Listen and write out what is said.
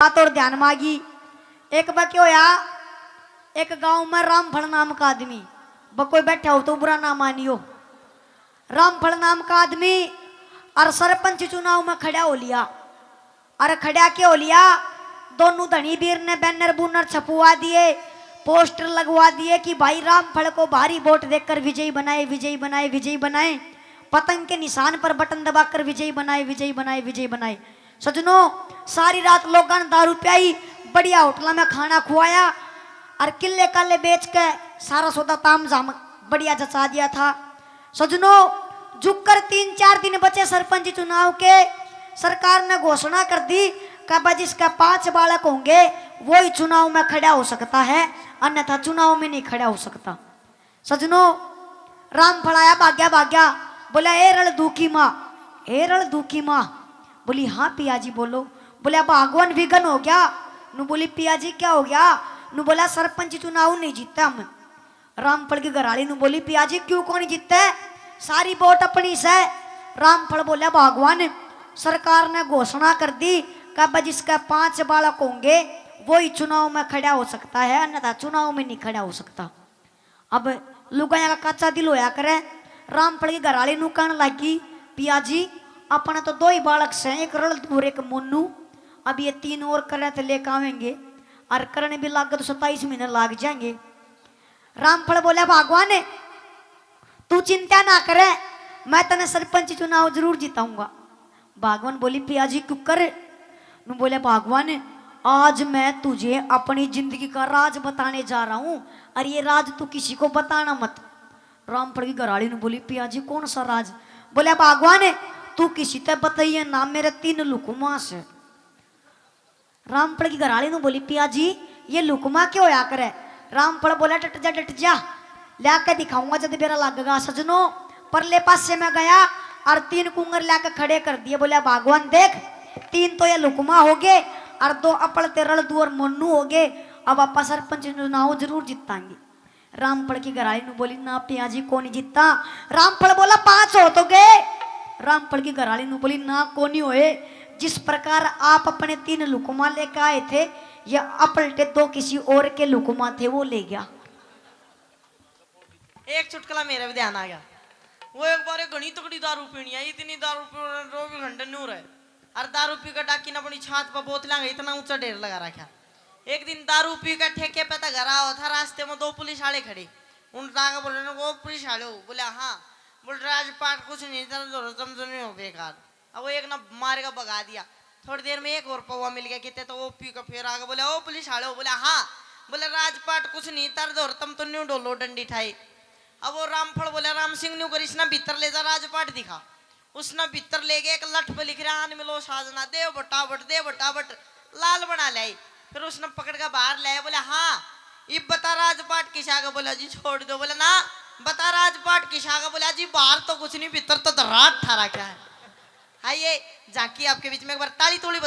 बात और ध्यान मांगी। एक बार क्या होया, एक गांव में रामफल नाम का आदमी, कोई बैठा हो तो बुरा ना मानियो, रामफल नाम का आदमी और सरपंच चुनाव में खड़ा हो लिया। अरे खड़ा क्या हो लिया, दोनों धनी वीर ने बैनर बुनर छपवा दिए, पोस्टर लगवा दिए कि भाई रामफल को भारी वोट देकर विजयी बनाए, विजयी बनाए, विजयी बनाए, पतंग के निशान पर बटन दबाकर विजयी बनाए, विजयी बनाए, विजयी बनाए। सजनों, सारी रात लोगों ने दारू पियाई, बढ़िया होटल में खाना खुआया और किले काले बेच के सारा सौदा ताम झाम बढ़िया जचा दिया था। सजनों, झुककर 3-4 दिन बचे सरपंच चुनाव के, सरकार ने घोषणा कर दी कि जिसका 5 बालक होंगे वो ही चुनाव में खड़ा हो सकता है, अन्यथा चुनाव में नहीं खड़ा हो सकता। सजनों, रामफल आया, भाग्या भाग्या, बोला ए रण दुखी माँ, ए रण दुखी माँ। बोली हाँ पिया जी बोलो। बोला भगवान विघन हो गया। नु बोली पिया जी क्या हो गया। नु बोला सरपंच चुनाव नहीं जीता हम। रामफल की घराली नु बोली पिया जी क्यों कौन जीतता है, सारी वोट अपनी से। रामफल बोला भगवान, सरकार ने घोषणा कर दी कि जिसका 5 बालक होंगे वो ही चुनाव में खड़ा हो सकता है, अन्यथा चुनाव में नहीं खड़ा हो सकता। अब लुगाया का कच्चा दिल होया करे। रामफल की घराली नु कहने लगी पिया जी अपना तो 2 ही बालक से, एक रणधूर एक मोनू, अब ये 3 और करे तो लेकर आवेंगे और करने भी लाग तो 27 महीने लाग जाएंगे। रामफल बोला भगवान तू चिंता ना करे, मैं तने सरपंच चुनाव जरूर जिताऊंगा। भगवान बोली पिया जी क्यों करे। नु बोले भगवान आज मैं तुझे अपनी जिंदगी का राज बताने जा रहा हूं और ये राज तू किसी को बताना मत। रामफल की घराड़ी ने बोली पिया जी कौन सा राज। बोले भगवान तू किसी ते बताइए ना, मेरे 3 लुकमा से। रामफल की घराड़ी ने बोली पिया जी ये लुकमा क्यों होया करे। रामफल बोला डट जा लाके दिखाऊंगा जब मेरा लगेगा। सजनों, परले पासे में गया और 3 कुंगर लाके खड़े कर दिए। बोले भगवान देख 3 तो ये लुकमा हो गए और 2 अपड़ तेरल 2 और मोनू हो गए, अब आपा सरपंच चुनाव जरूर जीताएंगे। रामफल की घराड़ी ने बोली ना पिया जी कौन जीता। रामफल बोला 5 हो तो गए। रामफल की घराड़ी ने बोली ना कोनी होए, जिस प्रकार आप अपने 3 लुकमा लेकर आए थे या अपलटे 2 किसी और के लुकमा थे वो ले गया। एक चुटकला मेरे भी ध्यान आ गया। वो एक बार घनी तकड़ी दारू पीनी है, इतनी दारू पी घंटे नूर है और दारू पी कर डाकी ने अपनी छात पर बोतला इतना ऊंचा ढेर लगा रखा। एक दिन दारू पी कर ठेके पे तो घर आओ था, रास्ते में 2 पुलिस वाले खड़े, उन ताका बोल रहे वो पुलिस वाले हो। बोले हाँ। बोल राजपाट कुछ नहीं तुम तो नहीं हो बेकार। अब वो एक ना मारे का भगा दिया। थोड़ी देर में एक और पौवा मिल गया, कितने तो वो पी कर फिर आगे बोले ओ पुलिस वाले हो। बोले हाँ। बोले राजपाट कुछ नहीं तर दो तुम तो न्यू डोलो डंडी ठाई। अब वो रामफल बोले राम सिंह न्यू कर इसना भीतर ले जा राजपाट दिखा। उसने भीतर ले गए, एक लठ पे लिख रहा मिलो साजना दे बटाबट लाल बना लाई। फिर उसने पकड़ कर बाहर लाया। बोले हाँ ये बता राजपाट किसा का। बोला जी छोड़ दो। बोले ना बता राजपाट किसा का। बोला जी बाहर तो कुछ नहीं भीतर तो दर्राट ठहरा क्या है। हाँ ये झांकी आपके बीच में एक बार ताली तोड़ी।